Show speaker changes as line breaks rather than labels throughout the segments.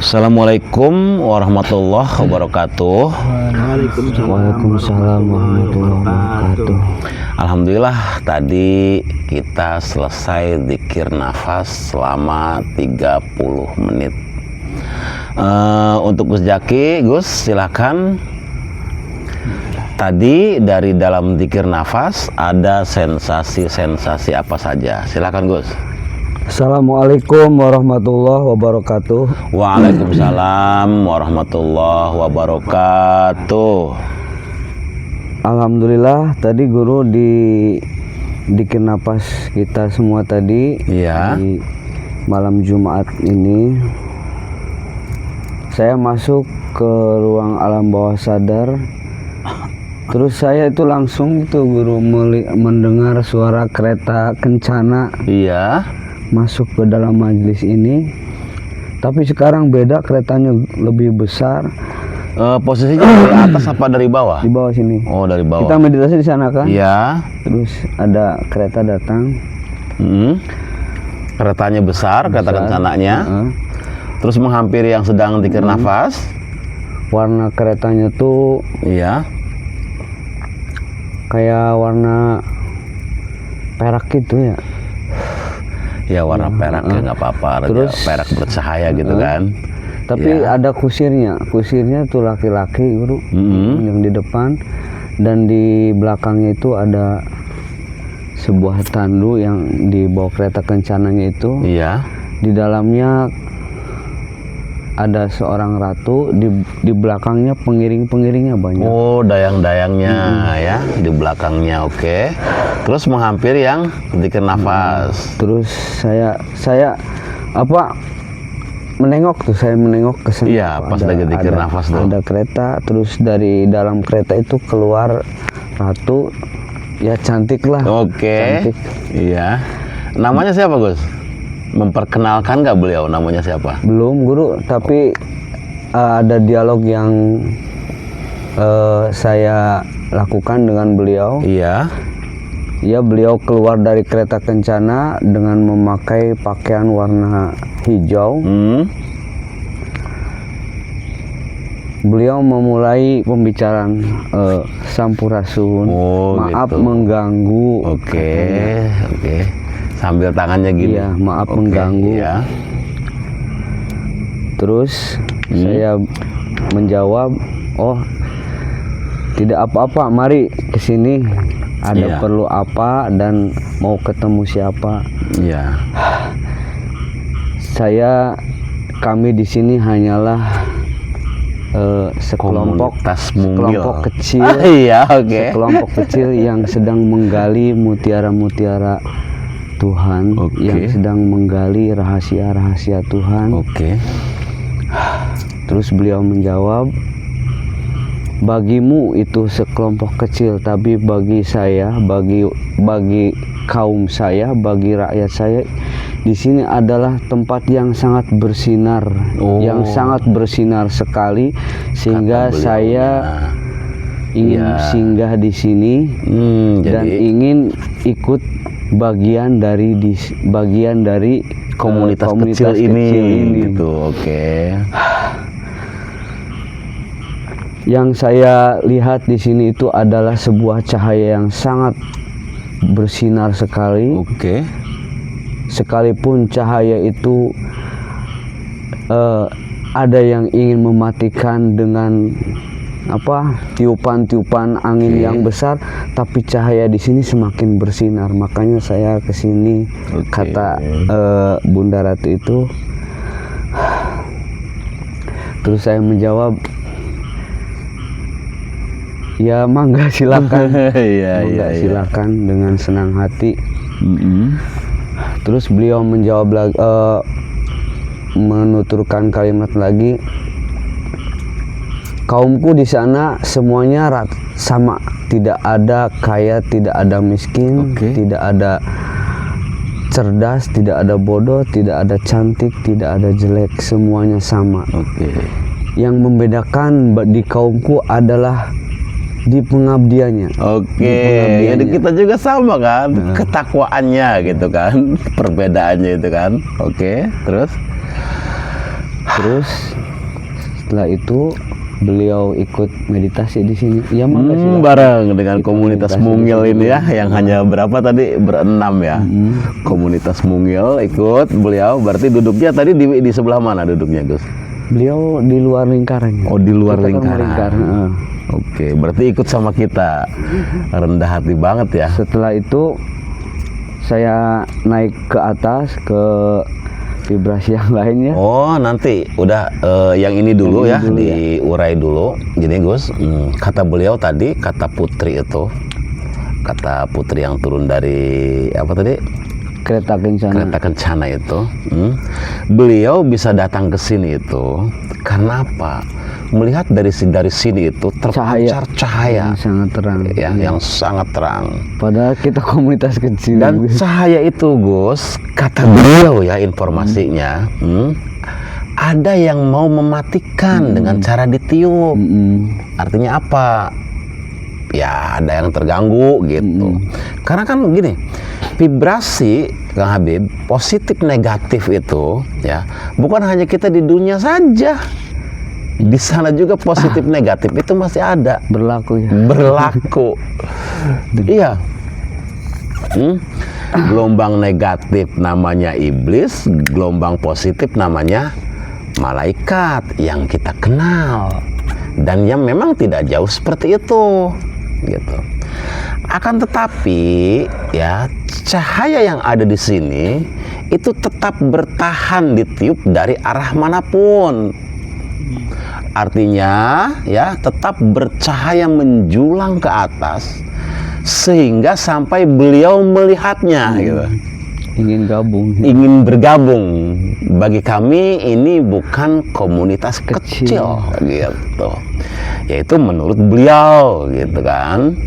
Assalamualaikum warahmatullahi wabarakatuh.
Waalaikumsalam warahmatullahi wabarakatuh.
Alhamdulillah tadi kita selesai zikir nafas selama 30 menit. Untuk Gus Jaki, Gus silakan. Tadi dari dalam zikir nafas ada sensasi-sensasi apa saja? Silakan Gus.
Assalamualaikum warahmatullahi wabarakatuh.
Waalaikumsalam warahmatullahi wabarakatuh.
Alhamdulillah tadi guru di zikir nafas kita semua tadi
Iya.
di malam Jumat ini saya masuk ke ruang alam bawah sadar. Terus saya itu langsung itu guru mendengar suara kereta kencana
Iya.
masuk ke dalam majelis ini. Tapi sekarang beda, keretanya lebih besar.
Posisinya dari atas apa dari bawah?
Di bawah sini.
Oh, dari bawah.
Kita meditasi di sana kan?
Iya.
Terus ada kereta datang.
Keretanya besar, kereta kencananya. Terus menghampiri yang sedang zikir nafas.
Warna keretanya tuh
Iya.
kayak warna perak gitu ya.
Ya warna perak ya nggak apa-apa.
Terus
perak bercahaya gitu kan.
Tapi
Ya.
ada kusirnya. Kusirnya tuh laki-laki guru yang di depan, dan di belakangnya itu ada sebuah tandu yang di bawah kereta kencananya itu.
Iya.
Di dalamnya ada seorang ratu, di belakangnya pengiring-pengiringnya banyak.
Oh, dayang-dayangnya ya di belakangnya. Oke. Terus menghampiri yang zikir nafas.
Terus saya menengok ke sana.
Iya, pas lagi zikir nafas tuh.
Ada kereta, terus dari dalam kereta itu keluar ratu, ya cantik lah.
Oke.
Cantik.
Iya. Namanya siapa, Gus? Memperkenalkan nggak beliau namanya siapa?
Belum guru, tapi ada dialog yang saya lakukan dengan beliau.
Iya.
Ya, beliau keluar dari kereta kencana dengan memakai pakaian warna hijau. Beliau memulai pembicaraan, Sampurasun.
Oh,
Maaf
gitu.
mengganggu.
Oke. Sambil tangannya gini.
Iya, maaf
Oke,
mengganggu.
Iya.
Terus saya menjawab, oh tidak apa-apa, mari ke sini. Ada
Iya.
perlu apa dan mau ketemu siapa?
Iya.
Kami di sini hanyalah
Komunitas mungil.
sekelompok kecil.
Iya, oke.
Sekelompok kecil yang sedang menggali mutiara-mutiara Tuhan,
Oke.
yang sedang menggali rahasia-rahasia Tuhan.
Oke.
Terus beliau menjawab, bagimu itu sekelompok kecil, tapi bagi saya, bagi kaum saya, bagi rakyat saya, di sini adalah tempat yang sangat bersinar, yang sangat bersinar sekali, sehingga
Kata
saya ingin singgah di sini dan ingin ikut bagian dari
komunitas kecil ini gitu. Oke.
Yang saya lihat di sini itu adalah sebuah cahaya yang sangat bersinar sekali.
Oke.
Sekalipun cahaya itu ada yang ingin mematikan dengan tiupan-tiupan angin yang besar, tapi cahaya di sini semakin bersinar. Makanya saya ke sini, kata Bunda Ratu itu. Terus saya menjawab, ya mangga silakan. Mangga silakan dengan senang hati. Terus beliau menjawab lagi, menuturkan kalimat lagi, kaumku di sana semuanya sama, tidak ada kaya, tidak ada miskin, tidak ada cerdas, tidak ada bodoh, tidak ada cantik, tidak ada jelek, semuanya sama. Yang membedakan di kaumku adalah di pengabdiannya.
Oke, jadi kita juga sama kan, ketakwaannya gitu kan, perbedaannya itu kan. Oke, terus
Terus setelah itu beliau ikut meditasi di sini. Ya mangga silakan.
Bareng dengan
Kita
komunitas
meditasi
mungil
di
ini ya, yang hanya berapa tadi, berenam ya. Komunitas mungil ikut beliau, berarti duduknya tadi di sebelah mana duduknya, Gus?
Beliau di luar lingkaran.
Oh, di luar
Kita kan
lingkaran.
melingkar, heeh.
Oke, berarti ikut sama kita. Rendah hati banget ya.
Setelah itu saya naik ke atas ke vibrasi yang lainnya.
Oh, nanti udah yang ini dulu ya,
dulu
diurai dulu. Gini Gus, kata beliau tadi, kata putri itu, kata putri yang turun dari apa tadi?
Kereta kencana.
Kereta kencana itu, beliau bisa datang ke sini itu karena apa? Melihat dari sini itu terpancar cahaya
yang sangat terang.
ya, yang sangat terang.
Padahal kita komunitas kecil.
Dan cahaya itu, Gus, kata beliau ya informasinya, ada yang mau mematikan dengan cara ditiup. Artinya apa? Ya ada yang terganggu gitu. Karena kan begini, vibrasi Kang Habib, positif negatif itu ya, bukan hanya kita di dunia saja. Di sana juga positif negatif itu masih ada.
Berlaku ya.
Berlaku. Iya. Gelombang negatif namanya iblis, gelombang positif namanya malaikat yang kita kenal. Dan yang memang tidak jauh seperti itu. Gitu. Akan tetapi ya, cahaya yang ada di sini itu tetap bertahan ditiup dari arah manapun. Artinya ya tetap bercahaya menjulang ke atas sehingga sampai beliau melihatnya gitu.
Ingin gabung.
Ingin bergabung. Bagi kami ini bukan komunitas kecil gitu. Yaitu menurut beliau gitu kan.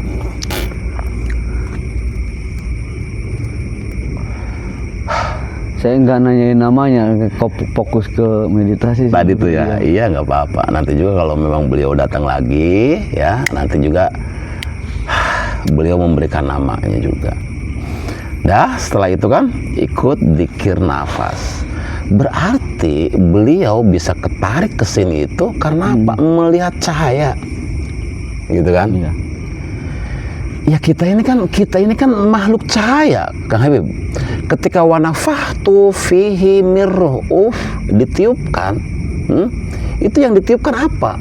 Saya nggak nanyain namanya, fokus ke meditasi.
Tadi tuh ya, iya nggak apa-apa. Nanti juga kalau memang beliau datang lagi, ya nanti juga beliau memberikan namanya juga. Dah setelah itu kan ikut dzikir nafas. Berarti beliau bisa ketarik ke sini itu karena apa? Melihat cahaya, gitu kan?
Iya.
Ya kita ini kan makhluk cahaya, Kang Habib. Ketika wanafahtu fihi mirruh ditiupkan, itu yang ditiupkan apa?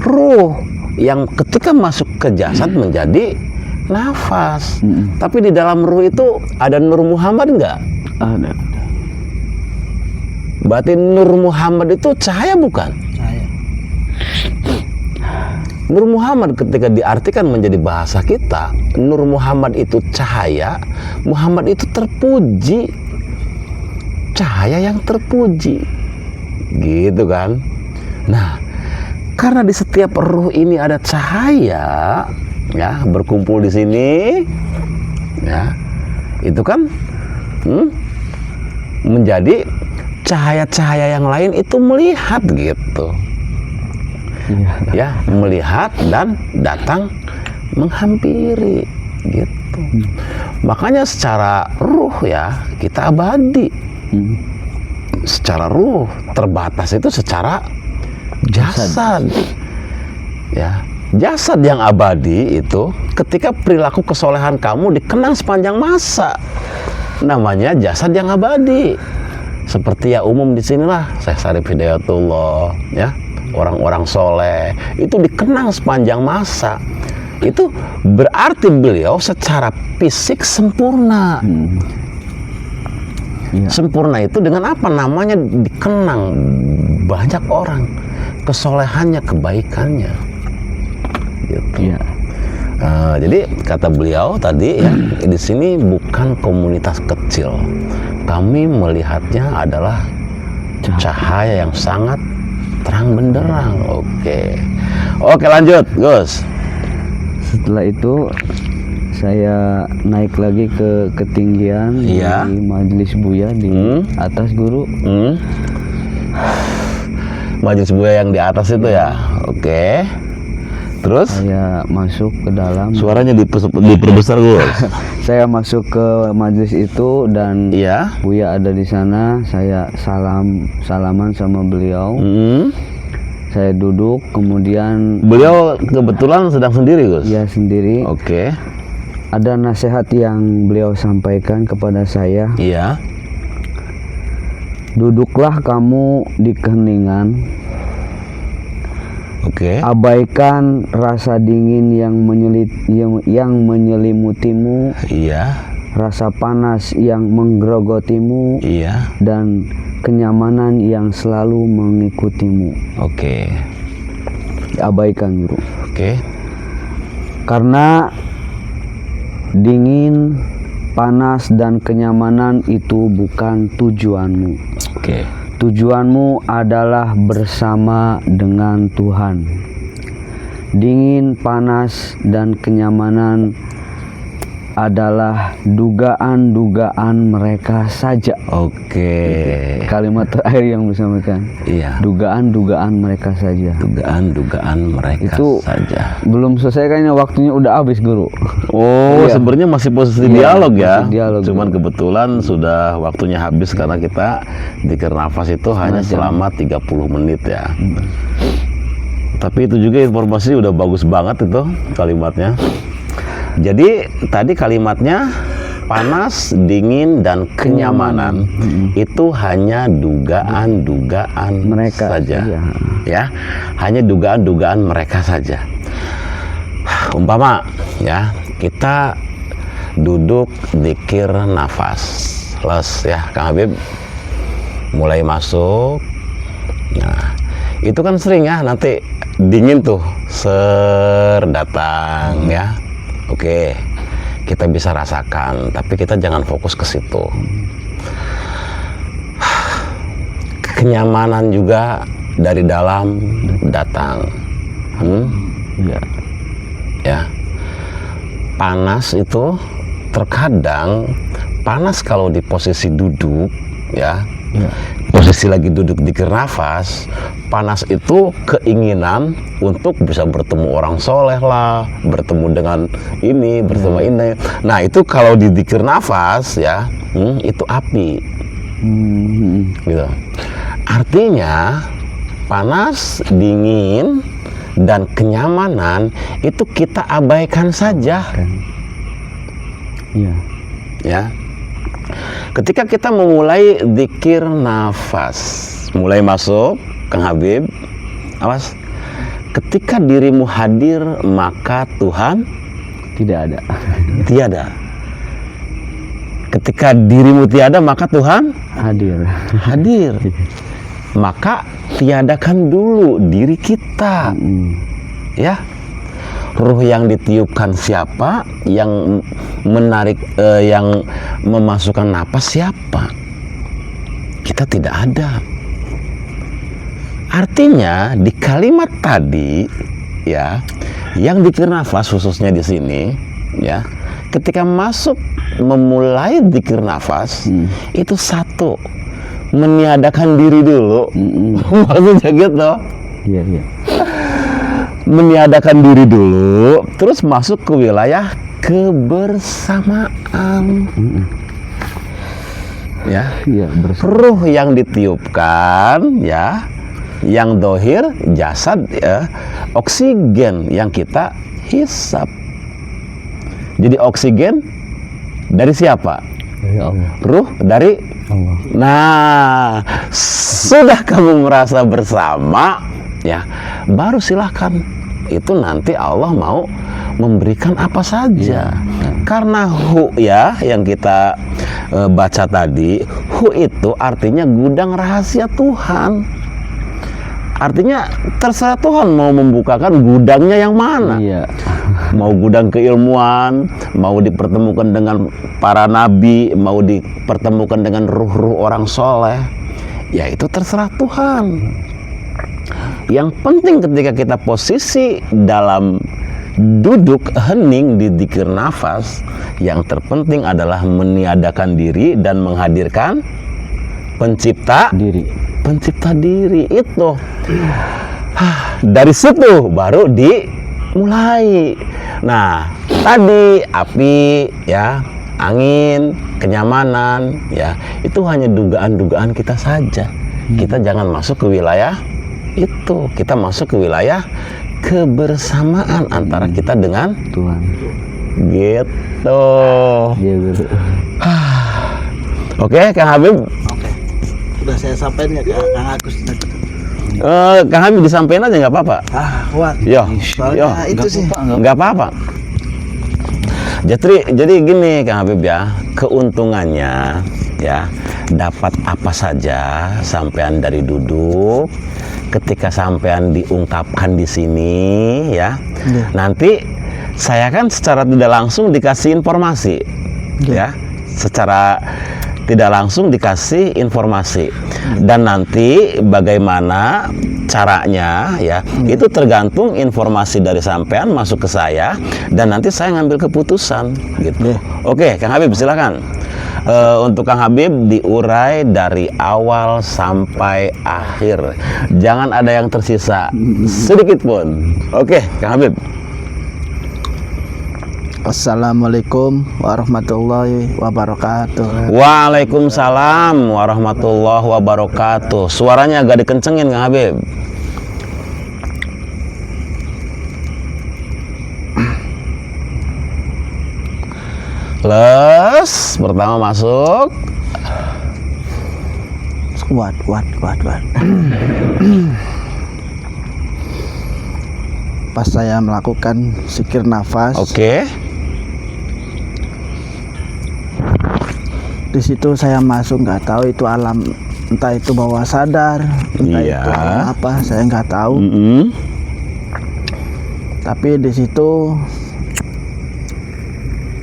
Ruh yang ketika masuk ke jasad menjadi nafas. Tapi di dalam ruh itu ada Nur Muhammad enggak?
Ada.
Berarti Nur Muhammad itu cahaya bukan?
Cahaya.
Nur Muhammad ketika diartikan menjadi bahasa kita, Nur Muhammad itu cahaya, Muhammad itu terpuji, cahaya yang terpuji, gitu kan? Nah, karena di setiap ruh ini ada cahaya, ya berkumpul di sini, ya itu kan menjadi cahaya-cahaya yang lain itu melihat gitu. Ya, melihat dan datang menghampiri gitu. Makanya secara ruh ya kita abadi. Secara ruh terbatas itu secara jasad. Ya, jasad yang abadi itu ketika perilaku kesolehan kamu dikenang sepanjang masa. Namanya jasad yang abadi. Seperti ya umum di sinilah Syekh Syarif Hidayatullah, ya. Orang-orang soleh itu dikenang sepanjang masa. Itu berarti beliau secara fisik sempurna. Sempurna itu dengan apa? Namanya dikenang banyak orang, kesolehannya, kebaikannya gitu. Jadi kata beliau tadi ya, di sini bukan komunitas kecil. Kami melihatnya adalah cahaya yang sangat terang benderang. Oke, lanjut Gus.
Setelah itu saya naik lagi ke ketinggian di Majelis Buya di atas guru.
Majelis Buya yang di atas itu ya. Oke. Terus?
Saya masuk ke dalam.
Suaranya diperbesar, Gus.
Saya masuk ke majelis itu dan
Iya.
Buya ada di sana. Saya salaman sama beliau. Saya duduk, kemudian
Beliau kebetulan sedang sendiri, Gus?
ya sendiri.
Oke.
Ada nasihat yang beliau sampaikan kepada saya.
Iya.
Duduklah kamu di keheningan.
Oke.
Abaikan rasa dingin yang menyelimutimu,
Iya.
rasa panas yang menggerogotimu,
Iya.
dan kenyamanan yang selalu mengikutimu.
Oke.
Abaikan, Guru.
Oke.
Karena dingin, panas, dan kenyamanan itu bukan tujuanmu.
Oke.
Tujuanmu adalah bersama dengan Tuhan. Dingin, panas, dan kenyamanan adalah dugaan-dugaan mereka saja.
Oke.
Kalimat terakhir yang disampaikan.
Iya.
Dugaan-dugaan mereka saja.
Dugaan-dugaan mereka
Itu
saja.
belum selesai kayaknya, waktunya udah habis, Guru.
Oh,
Iya.
sebenarnya masih posisi
Iya,
dialog ya.
masih dialog,
Cuman
Bro.
kebetulan sudah waktunya habis karena kita dikir nafas itu hanya selama 30 menit ya. Tapi itu juga informasi udah bagus banget itu kalimatnya. Jadi tadi kalimatnya panas, dingin, dan kenyamanan itu hanya dugaan-dugaan
Mereka
saja.
saja.
Ya, hanya dugaan-dugaan mereka saja. Umpama ya, kita duduk dikir nafas, les ya, Kang Habib mulai masuk. Nah, itu kan sering ya, nanti dingin tuh datang ya. Oke, kita bisa rasakan, tapi kita jangan fokus ke situ. Kenyamanan juga dari dalam datang.
Ya.
Ya, panas itu terkadang panas kalau di posisi duduk ya, posisi lagi duduk dikir nafas. Panas itu keinginan untuk bisa bertemu orang soleh lah, bertemu dengan ini, bertemu ini. Nah itu kalau di dikir nafas ya, itu api gitu. Artinya panas, dingin, dan kenyamanan itu kita abaikan saja.
Iya.
Ya. Ketika kita memulai dzikir nafas, mulai masuk, Kang Habib, awas. Ketika dirimu hadir, maka Tuhan
Tidak ada.
tiada. Ketika dirimu tiada, maka Tuhan
Hadir.
hadir. Maka tiadakan dulu diri kita. Ya. Ruh yang ditiupkan siapa, yang menarik, yang memasukkan napas siapa? Kita tidak ada. Artinya di kalimat tadi ya, yang dzikir nafas khususnya di sini ya, ketika masuk memulai dzikir nafas itu satu, meniadakan diri dulu. Maksudnya gitu.
Iya, iya.
Meniadakan diri dulu, terus masuk ke wilayah kebersamaan. Ya,
Iya, bersama.
ruh yang ditiupkan ya, yang dohir jasad ya, oksigen yang kita hisap. Jadi oksigen dari siapa?
Dari Allah.
Ruh dari
Allah.
Nah, sudah kamu merasa bersama, ya, baru silahkan. Itu nanti Allah mau memberikan apa saja. Karena hu ya, yang kita baca tadi, hu itu artinya gudang rahasia Tuhan. Artinya terserah Tuhan mau membukakan gudangnya yang mana.
Iya.
Mau gudang keilmuan, mau dipertemukan dengan para nabi, mau dipertemukan dengan ruh-ruh orang soleh, ya itu terserah Tuhan. Yang penting ketika kita posisi dalam duduk hening di dzikir nafas, yang terpenting adalah meniadakan diri dan menghadirkan pencipta
Diri.
itu. Dari situ baru mulai. Nah, tadi api ya, angin, kenyamanan ya, itu hanya dugaan-dugaan kita saja. Kita jangan masuk ke wilayah itu. Kita masuk ke wilayah kebersamaan antara kita dengan
Tuhan.
gitu.
Iya, Guru.
Oke, Kang Habib.
Oke. Udah saya sampaikan ya ke Kang Agus.
Kang Habib disampaikan aja nggak apa-apa.
Kuat.
Yo,
Soalnya itu sih.
nggak apa-apa. Jadi gini Kang Habib ya, keuntungannya ya dapat apa saja sampean dari duduk. Ketika sampean diungkapkan di sini ya, nanti saya kan secara tidak langsung dikasih informasi ya, secara tidak langsung dikasih informasi, dan nanti bagaimana caranya ya, itu tergantung informasi dari sampean masuk ke saya, dan nanti saya ngambil keputusan gitu. Oke, Kang Habib silakan. Untuk Kang Habib diurai dari awal sampai akhir, jangan ada yang tersisa sedikit pun. Oke, Kang Habib.
Assalamualaikum warahmatullahi wabarakatuh.
Waalaikumsalam warahmatullahi wabarakatuh. Suaranya agak dikencengin Kang Habib. Les, pertama masuk.
Kuat. Pas saya melakukan zikir nafas,
Oke.
di situ saya masuk, nggak tahu itu alam, entah itu bawah sadar, entah
Iya.
itu alam apa, saya nggak tahu. Tapi di situ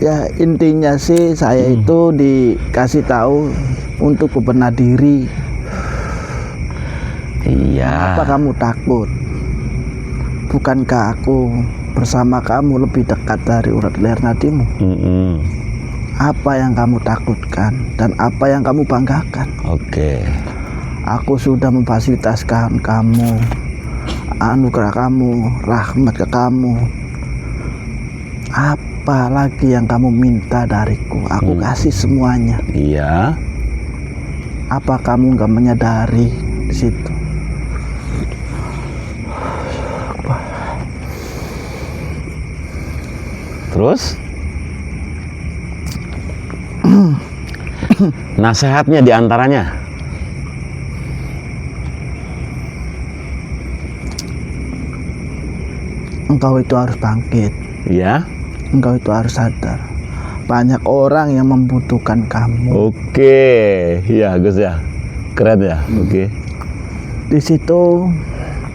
ya intinya sih saya itu dikasih tahu untuk bebenah diri.
Iya.
Apa kamu takut? Bukankah aku bersama kamu lebih dekat dari urat leher nadimu? Apa yang kamu takutkan dan apa yang kamu banggakan?
Oke.
Aku sudah memfasilitasikan kamu, anugerah kamu, rahmat ke kamu. Apa lagi yang kamu minta dariku? Aku kasih semuanya.
Iya.
Apa kamu nggak menyadari di situ?
Terus? Nasihatnya diantaranya.
Engkau itu harus bangkit.
Iya.
Engkau itu harus sadar. Banyak orang yang membutuhkan kamu.
Oke. Iya, Gus ya. Keren ya. Oke.
Di situ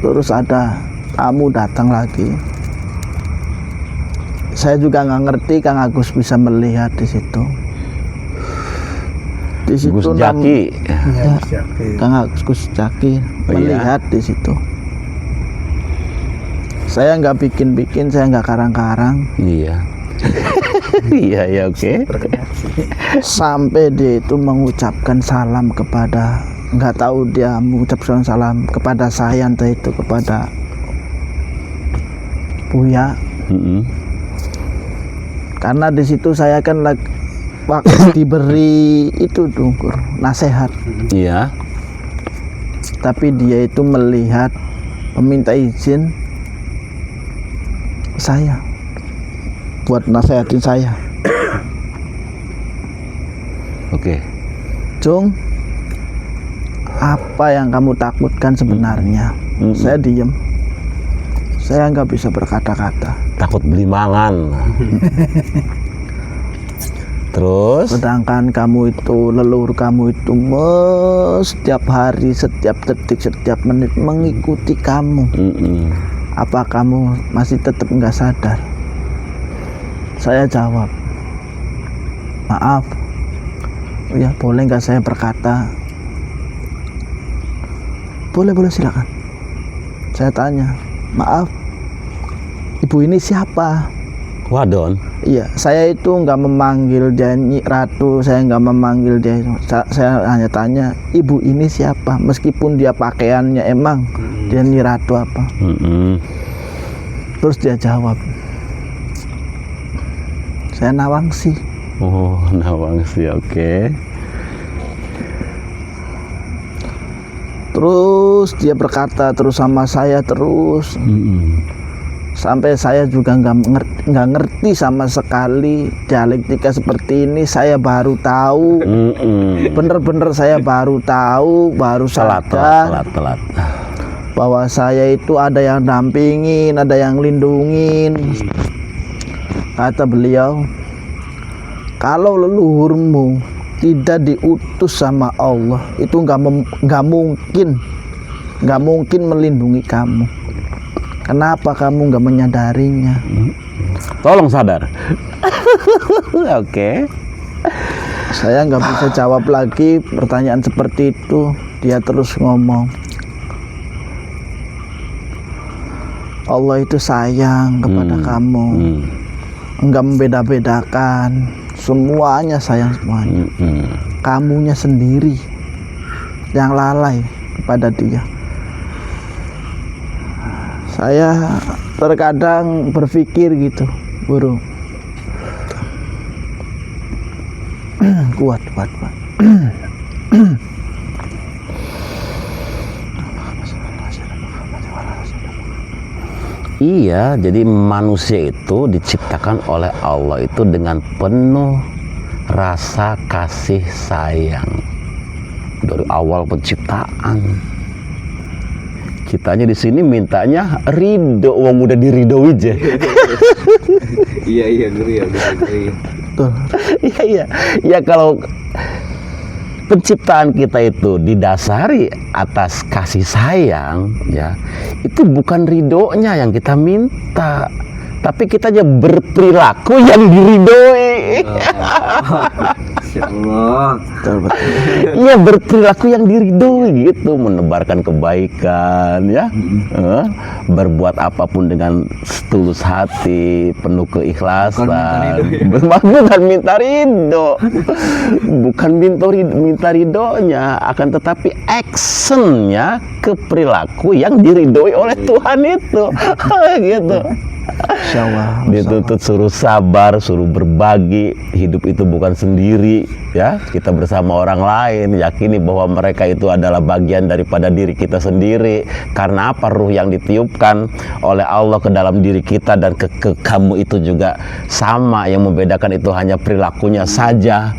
terus ada tamu datang lagi. Saya juga nggak ngerti Kang Agus bisa melihat di situ. Di situ
Gus Jaki.
Kang Agus Gus Jaki
Oh,
melihat di situ. Saya nggak bikin-bikin, saya nggak karang-karang.
Iya. Iya, ya, oke.
Sampai dia itu mengucapkan salam kepada, nggak tahu dia mengucapkan salam kepada saya, entah itu kepada Buya. Karena di situ saya kan waktu diberi itu Gur, nasihat.
Iya.
Tapi dia itu melihat, meminta izin saya buat nasihatin saya.
Oke.
Cung, apa yang kamu takutkan sebenarnya? Saya diem. Saya nggak bisa berkata-kata.
Takut beli mangan. Terus?
Sedangkan kamu itu, leluhur kamu itu setiap hari, setiap detik, setiap menit mengikuti kamu. Apa kamu masih tetap nggak sadar? Saya jawab, maaf. Ya, boleh nggak saya berkata? Boleh silakan. Saya tanya, maaf, ibu ini siapa?
Wadon.
Iya, saya itu nggak memanggil dia Nyi Ratu, saya nggak memanggil dia. Saya hanya tanya, ibu ini siapa? Meskipun dia pakaiannya emang dia Nyi Ratu apa? Terus dia jawab, saya Nawangsi.
Oh, Nawangsi, oke.
Terus dia berkata terus sama saya terus. Sampai saya juga nggak ngerti sama sekali dialektika seperti ini. Saya baru tahu, bener-bener saya baru tahu, baru sadar
telat.
bahwa saya itu ada yang dampingin, ada yang lindungin. Kata beliau, kalau leluhurmu tidak diutus sama Allah, itu nggak mungkin melindungi kamu. Kenapa kamu nggak menyadarinya?
Tolong sadar. Oke.
Saya nggak bisa jawab lagi pertanyaan seperti itu. Dia terus ngomong, Allah itu sayang kepada kamu, nggak membeda-bedakan, semuanya sayang semuanya. Kamunya sendiri yang lalai kepada dia. Saya terkadang berpikir gitu, Guru. kuat.
Iya, jadi manusia itu diciptakan oleh Allah itu dengan penuh rasa kasih sayang dari awal penciptaan. Kitanya di sini mintanya ridho, wong udah diridhoi aja.
Iya Guru ya,
Betul.
Iya. Ya kalau penciptaan kita itu didasari atas kasih sayang, ya itu bukan ridhonya yang kita minta, tapi kita aja berperilaku yang diridhoi.
Allah.
Iya, berperilaku yang diridhoi gitu, menebarkan kebaikan, ya, berbuat apapun dengan setulus hati, penuh keikhlasan. Bukan minta ridho, bukan minta ridhonya, akan tetapi actionnya ke perilaku yang diridhoi oleh Tuhan itu, gitu.
Insyaallah.
Dituntut suruh sabar, suruh berbagi. Hidup itu bukan sendiri, ya. Kita bersama orang lain. Yakini bahwa mereka itu adalah bagian daripada diri kita sendiri. Karena apa? Ruh yang ditiupkan oleh Allah ke dalam diri kita dan ke kamu itu juga sama. Yang membedakan itu hanya perilakunya saja.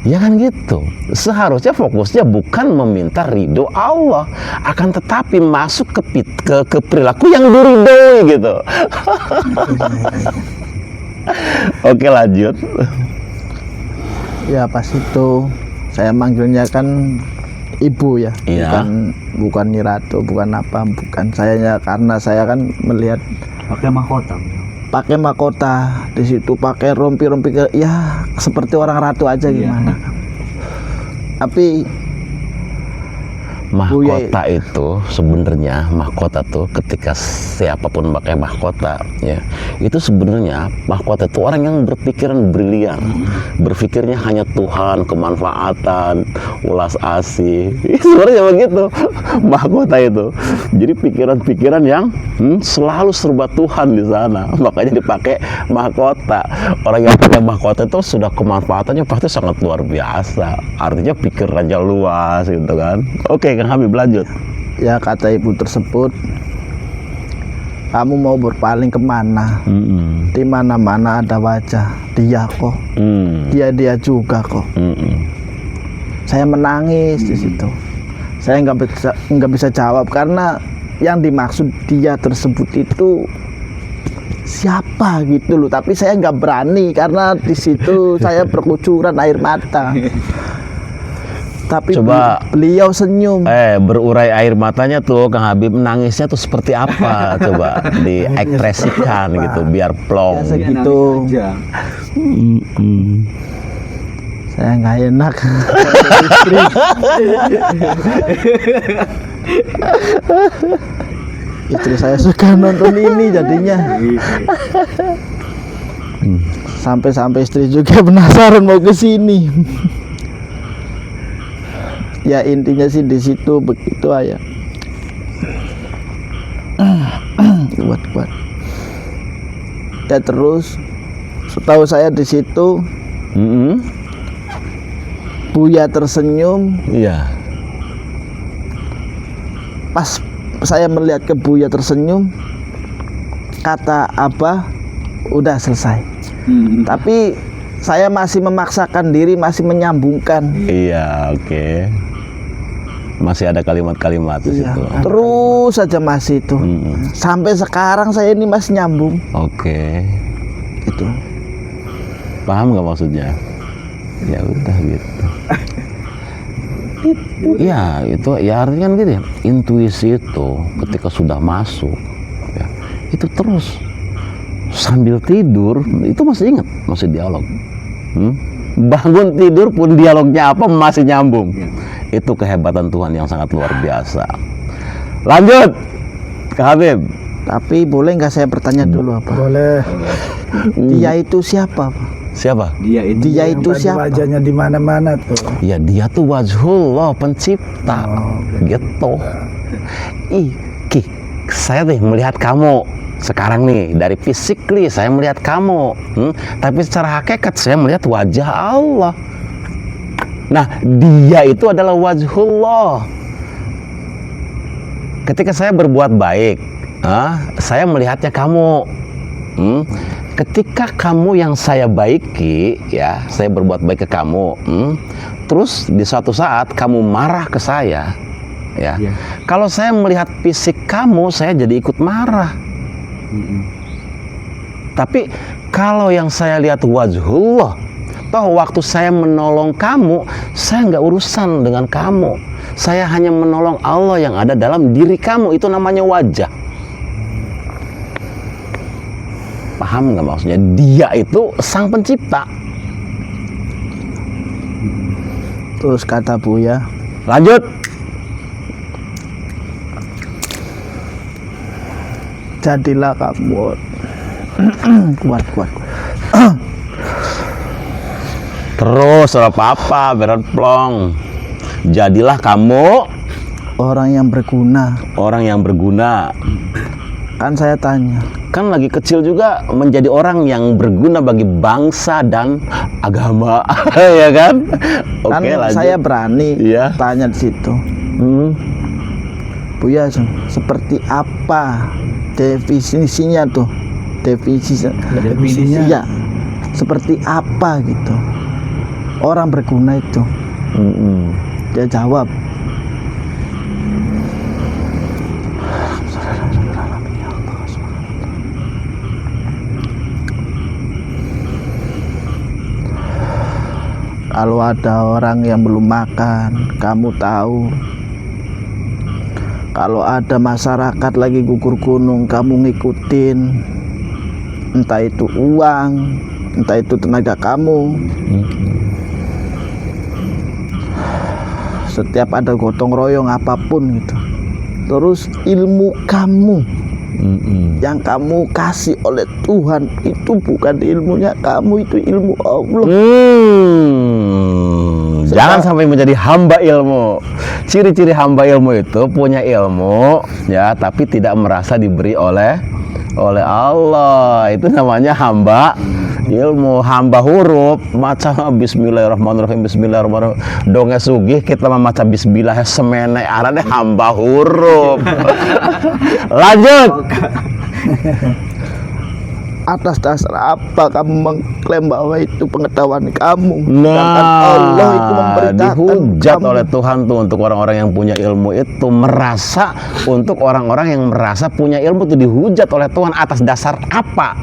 Ya kan gitu. Seharusnya fokusnya bukan meminta ridho Allah, akan tetapi masuk ke perilaku yang diridhoi gitu. Oke, lanjut.
Ya pas itu saya manggilnya kan ibu ya,
Iya.
bukan Nirato, bukan apa, bukan sayanya, karena saya kan melihat pakai mahkota di situ, pakai rompi-rompi ya seperti orang ratu aja gimana. Tapi
Mahkota itu sebenarnya mahkota tuh ketika siapapun pakai mahkota, ya itu sebenarnya mahkota itu orang yang berpikiran brilian, berpikirnya hanya Tuhan, kemanfaatan, ulas asih. Sebenarnya begitu mahkota itu. Jadi pikiran-pikiran yang selalu serba Tuhan di sana, makanya dipakai mahkota. Orang yang pakai mahkota itu sudah kemanfaatannya pasti sangat luar biasa. Artinya pikirannya luas gitu kan. Oke, Kang Habib lanjut.
ya kata ibu tersebut, kamu mau berpaling kemana? Di mana-mana ada wajah dia kok, dia juga kok. Saya menangis di situ. Saya nggak bisa jawab karena yang dimaksud dia tersebut itu siapa gitu loh. Tapi saya nggak berani karena di situ saya berkucuran air mata. Tapi
Coba
beliau senyum.
Berurai air matanya tuh Kang Habib, nangisnya tuh seperti apa? Coba diekspresikan gitu biar plong.
Ya segitu. Saya nggak enak. Istri saya suka nonton ini jadinya. Sampai istri juga penasaran mau ke sini. Ya intinya sih di situ begitu aja. Kuat. Ya terus setahu saya di situ Buya tersenyum.
Iya.
Pas saya melihat ke Buya tersenyum, kata Abah, udah selesai. Tapi saya masih memaksakan diri, masih menyambungkan.
Iya, oke. Masih ada kalimat-kalimat di
Iya,
situ.
terus saja masih itu. Sampai sekarang saya ini masih nyambung.
Oke.
Gitu.
Paham nggak maksudnya? Ya udah gitu. Ya itu ya artinya kan gitu ya. Intuisi itu ketika sudah masuk, ya, itu terus sambil tidur itu masih ingat, masih dialog. Bangun tidur pun dialognya apa masih nyambung. Itu kehebatan Tuhan yang sangat luar biasa. Lanjut ke Habib.
Tapi boleh nggak saya bertanya dulu apa?
Boleh.
Dia itu siapa, Pak?
Siapa?
Dia itu
Tadi
siapa?
wajahnya di mana-mana tuh.
Ya dia tuh wajhullah, pencipta. Gitu. Saya nih melihat kamu sekarang nih dari physically saya melihat kamu, tapi secara hakikat saya melihat wajah Allah. Nah, dia itu adalah wajhullah. Ketika saya berbuat baik, saya melihatnya kamu. Ketika kamu yang saya baiki, ya, saya berbuat baik ke kamu. Terus di suatu saat kamu marah ke saya, ya. Kalau saya melihat fisik kamu, saya jadi ikut marah. Tapi kalau yang saya lihat wajhullah, toh waktu saya menolong kamu, saya nggak urusan dengan kamu. Saya hanya menolong Allah yang ada dalam diri kamu. Itu namanya wajah. Paham nggak maksudnya? Dia itu sang pencipta.
Terus kata Buya,
Lanjut.
jadilah kamu kuat.
Terus apa-apa berat plong. Jadilah kamu
Orang yang berguna.
orang yang berguna.
Kan saya tanya,
Kan lagi kecil juga menjadi orang yang berguna bagi bangsa dan agama. Ya kan?
kan
Oke, lanjut.
saya berani
Iya.
tanya di situ. Buya, seperti apa definisinya tuh?
Definisinya.
Iya. Seperti apa gitu? Orang berguna itu. Dia jawab, kalau ada orang yang belum makan, kamu tahu. Kalau ada masyarakat lagi gugur gunung, kamu ngikutin. Entah itu uang, entah itu tenaga kamu. Setiap ada gotong royong apapun gitu. Terus ilmu kamu yang kamu kasih oleh Tuhan itu bukan ilmunya kamu, itu ilmu Allah.
Jangan sampai menjadi hamba ilmu. Ciri-ciri hamba ilmu itu punya ilmu, ya, tapi tidak merasa diberi oleh Allah. Itu namanya hamba ilmu. Hamba huruf maca bismillahirrahmanirrahim, bismillahirrahmanirrahim. Donge sugih kita maca bismillah semene arane hamba huruf. Lanjut.
Atas dasar apa kamu mengklaim bahwa itu pengetahuan kamu?
Nah,
Sedangkan Allah itu memberitakan
dihujat
kamu.
oleh Tuhan tuh untuk orang-orang yang punya ilmu itu, merasa untuk orang-orang yang merasa punya ilmu itu dihujat oleh Tuhan. Atas dasar apa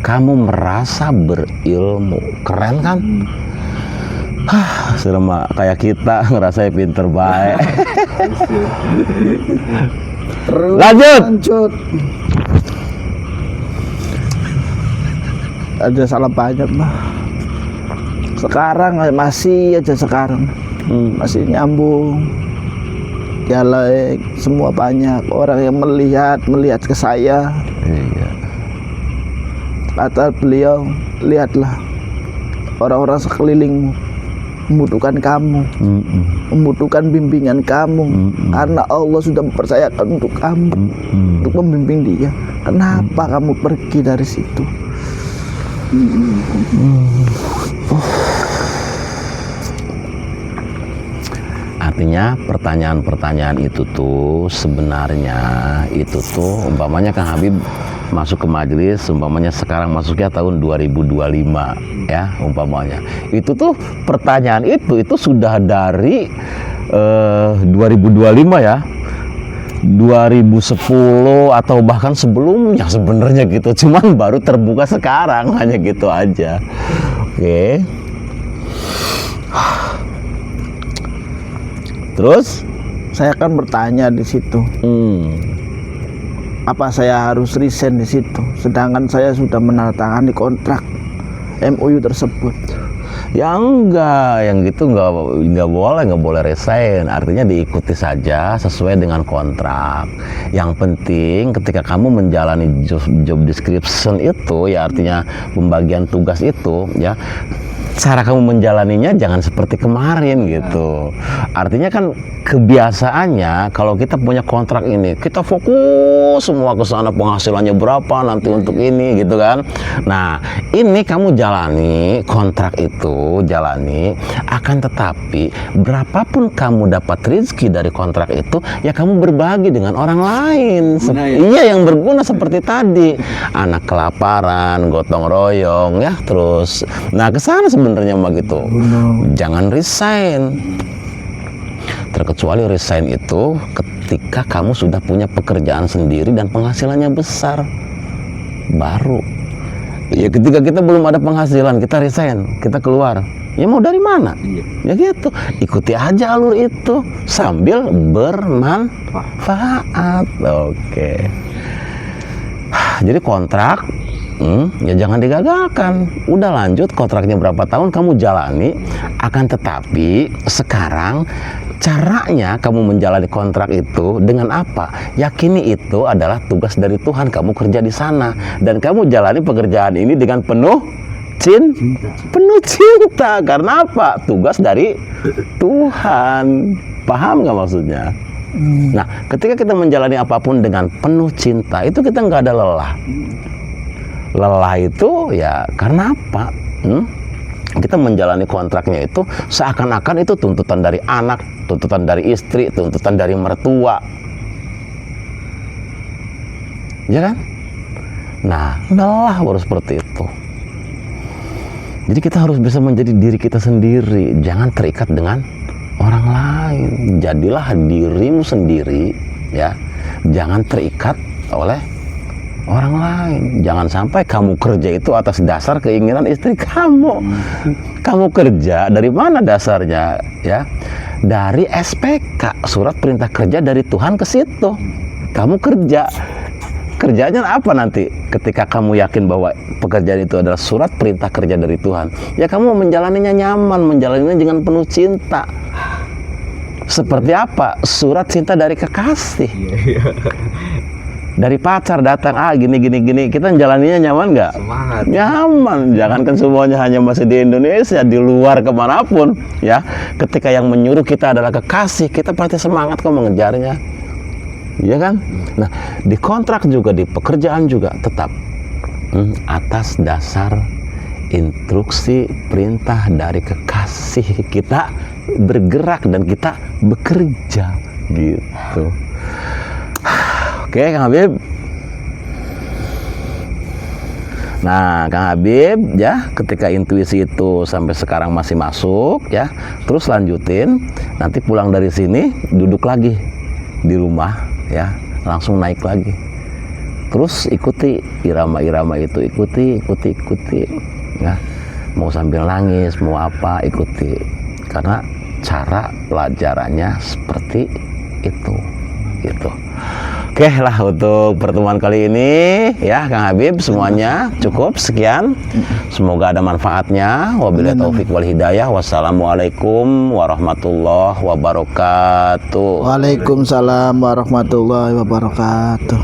kamu merasa berilmu? Keren kan? Serem kayak kita ngerasa pinter baik. Lanjut.
Ada salah banyak, Mbak. Sekarang masih aja sekarang. Masih nyambung. Dialek semua banyak orang yang melihat ke saya.
Iya.
Kata beliau, lihatlah orang-orang sekelilingmu membutuhkan kamu, membutuhkan bimbingan kamu, karena Allah sudah mempercayakan untuk kamu, untuk membimbing dia. Kenapa kamu pergi dari situ?
Artinya pertanyaan-pertanyaan itu tuh sebenarnya itu tuh umpamanya Kang Habib masuk ke majelis, umpamanya sekarang masuknya tahun 2025 ya umpamanya. Itu tuh pertanyaan itu sudah dari 2025 ya. 2010 atau bahkan sebelumnya sebenarnya gitu, cuman baru terbuka sekarang, hanya gitu aja. Oke. Terus
Saya kan bertanya di situ, apa saya harus resign di situ, sedangkan saya sudah menandatangani kontrak MOU tersebut.
ya enggak, yang gitu nggak boleh resign. Artinya diikuti saja sesuai dengan kontrak. Yang penting ketika kamu menjalani job description itu, ya artinya pembagian tugas itu, ya cara kamu menjalaninya jangan seperti kemarin gitu. Artinya kan kebiasaannya kalau kita punya kontrak ini, kita fokus semua ke sana, penghasilannya berapa nanti untuk ini gitu kan. Nah, ini kamu jalani kontrak itu, jalani, akan tetapi berapapun kamu dapat rezeki dari kontrak itu, ya kamu berbagi dengan orang lain. Iya, yang berguna seperti tadi. Anak kelaparan, gotong royong ya, terus. Nah, ke sana sebenarnya mah gitu. Jangan resign. Terkecuali resign itu ketika kamu sudah punya pekerjaan sendiri dan penghasilannya besar, baru. Ya ketika kita belum ada penghasilan, kita resign, kita keluar. Ya mau dari mana? Ya gitu. Ikuti aja alur itu sambil bermanfaat. Oke. Jadi kontrak ya jangan digagalkan. Udah lanjut kontraknya berapa tahun kamu jalani. Akan tetapi sekarang caranya kamu menjalani kontrak itu dengan apa? Yakini itu adalah tugas dari Tuhan. Kamu kerja di sana dan kamu jalani pekerjaan ini dengan penuh cinta. Karena apa? Tugas dari Tuhan. Paham nggak maksudnya? Nah, ketika kita menjalani apapun dengan penuh cinta, itu kita nggak ada lelah. Lelah itu ya karena apa? Kita menjalani kontraknya itu seakan-akan itu tuntutan dari anak, tuntutan dari istri, tuntutan dari mertua. Ya kan? Nah, lelah baru seperti itu. Jadi kita harus bisa menjadi diri kita sendiri, jangan terikat dengan orang lain. Jadilah dirimu sendiri, ya. Jangan terikat oleh orang lain. Jangan sampai kamu kerja itu atas dasar keinginan istri kamu. Kamu kerja dari mana dasarnya, ya? Dari SPK, surat perintah kerja dari Tuhan ke situ. Kamu kerja. Kerjanya apa nanti? Ketika kamu yakin bahwa pekerjaan itu adalah surat perintah kerja dari Tuhan, ya kamu menjalaninya nyaman, menjalaninya dengan penuh cinta. Seperti apa? Surat cinta dari kekasih. Dari pacar datang, gini, kita menjalaninya nyaman nggak?
Semangat.
Nyaman. Jangankan semuanya hanya masih di Indonesia, di luar kemanapun, ya. Ketika yang menyuruh kita adalah kekasih, kita pasti semangat kok mengejarnya. Ya kan? Nah, di kontrak juga, di pekerjaan juga tetap atas dasar instruksi perintah dari kekasih kita bergerak dan kita bekerja gitu. Oke, Kang Habib. Nah, Kang Habib ya, ketika intuisi itu sampai sekarang masih masuk ya, terus lanjutin, nanti pulang dari sini duduk lagi di rumah ya, langsung naik lagi. Terus ikuti irama-irama itu, ikuti ya. Mau sambil nangis, mau apa, ikuti. Karena cara pelajarannya seperti itu gitu. Oke lah, untuk pertemuan kali ini ya Kang Habib semuanya cukup sekian. Semoga ada manfaatnya. Wabillahi taufik wal hidayah. Wassalamualaikum warahmatullahi wabarakatuh.
Waalaikumsalam warahmatullahi wabarakatuh.